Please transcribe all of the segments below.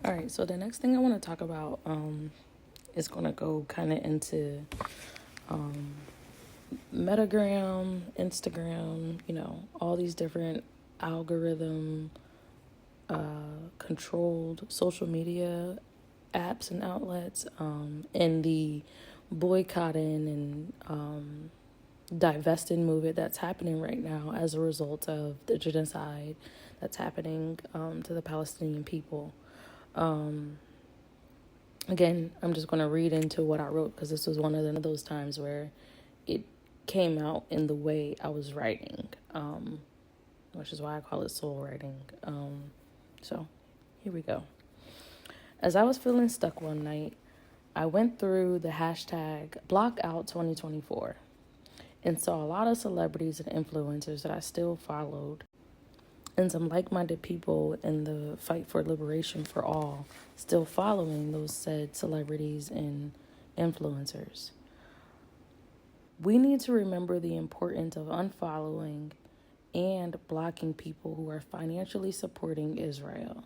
All right, so the next thing I want to talk about is going to go kind of into Metagram, Instagram, all these different algorithm controlled social media apps and outlets, and the boycotting and divesting movement that's happening right now as a result of the genocide that's happening to the Palestinian people. Again, I'm just going to read into what I wrote because this was one of those times where it came out in the way I was writing, which is why I call it soul writing. So here we go. As I was feeling stuck one night, I went through the hashtag #BlockOut2024 and saw a lot of celebrities and influencers that I still followed and some like-minded people in the fight for liberation for all still following those said celebrities and influencers. We need to remember the importance of unfollowing and blocking people who are financially supporting Israel,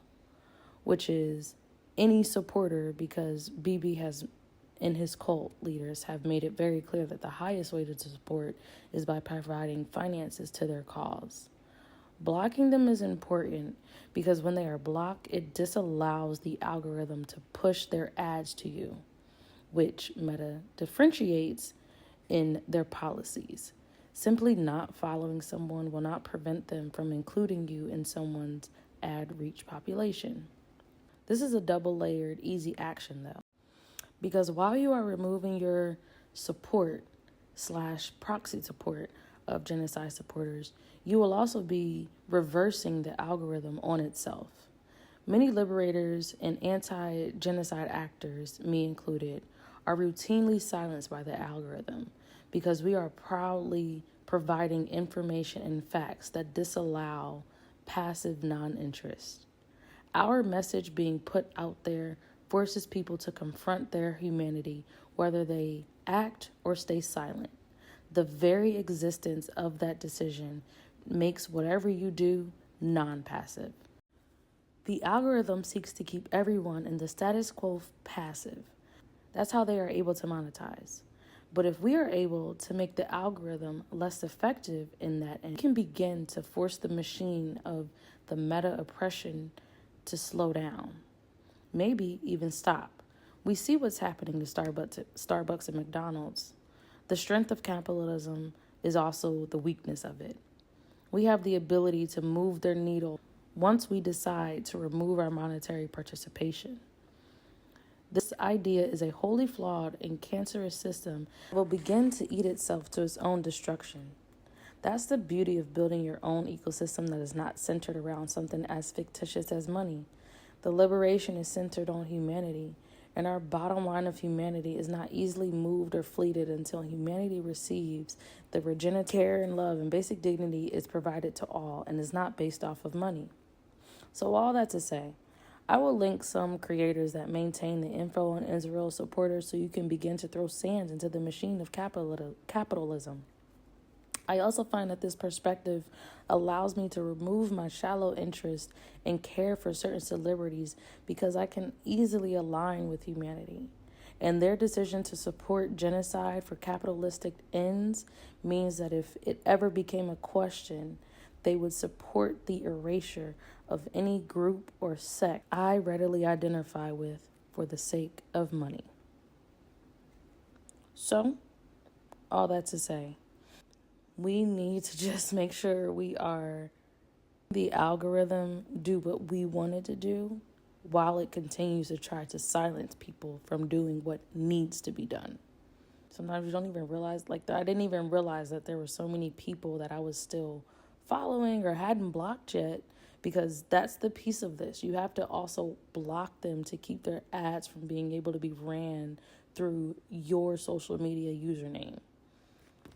which is any supporter, because Bibi has and his cult leaders have made it very clear that the highest way to support is by providing finances to their cause. Blocking them is important because when they are blocked, it disallows the algorithm to push their ads to you, which Meta differentiates in their policies. Simply not following someone will not prevent them from including you in someone's ad reach population. This is a double-layered, easy action, though, because while you are removing your support / proxy support of genocide supporters, you will also be reversing the algorithm on itself. Many liberators and anti-genocide actors, me included, are routinely silenced by the algorithm because we are proudly providing information and facts that disallow passive non-interest. Our message being put out there forces people to confront their humanity, whether they act or stay silent. The very existence of that decision makes whatever you do non-passive. The algorithm seeks to keep everyone in the status quo passive. That's how they are able to monetize. But if we are able to make the algorithm less effective in that, and it can begin to force the machine of the meta oppression to slow down, maybe even stop. We see what's happening to Starbucks and McDonald's. The strength of capitalism is also the weakness of it. We have the ability to move their needle once we decide to remove our monetary participation. This idea is a wholly flawed and cancerous system that will begin to eat itself to its own destruction. That's the beauty of building your own ecosystem that is not centered around something as fictitious as money. The liberation is centered on humanity, and our bottom line of humanity is not easily moved or fleeted until humanity receives the regenerative care and love and basic dignity is provided to all and is not based off of money. So all that to say, I will link some creators that maintain the info on Israel supporters so you can begin to throw sand into the machine of capitalism. I also find that this perspective allows me to remove my shallow interest and care for certain celebrities because I can easily align with humanity. And their decision to support genocide for capitalistic ends means that if it ever became a question, they would support the erasure of any group or sect I readily identify with for the sake of money. So, all that to say, we need to just make sure we are the algorithm do what we want it to do while it continues to try to silence people from doing what needs to be done. Sometimes you don't even realize, I didn't even realize that there were so many people that I was still following or hadn't blocked yet, because that's the piece of this. You have to also block them to keep their ads from being able to be ran through your social media username.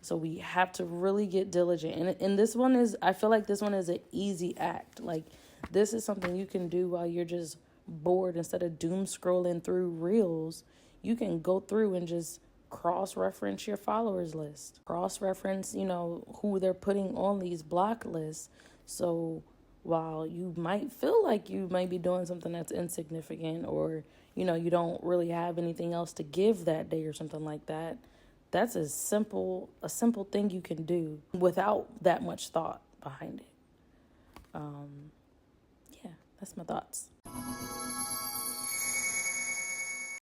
So we have to really get diligent. And this one is, I feel like this one is an easy act. Like, this is something you can do while you're just bored. Instead of doom scrolling through reels, you can go through and just cross-reference your followers list. Cross-reference, who they're putting on these block lists. So while you might feel like you might be doing something that's insignificant, or, you don't really have anything else to give that day or something like that, that's a simple thing you can do without that much thought behind it. Yeah, that's my thoughts.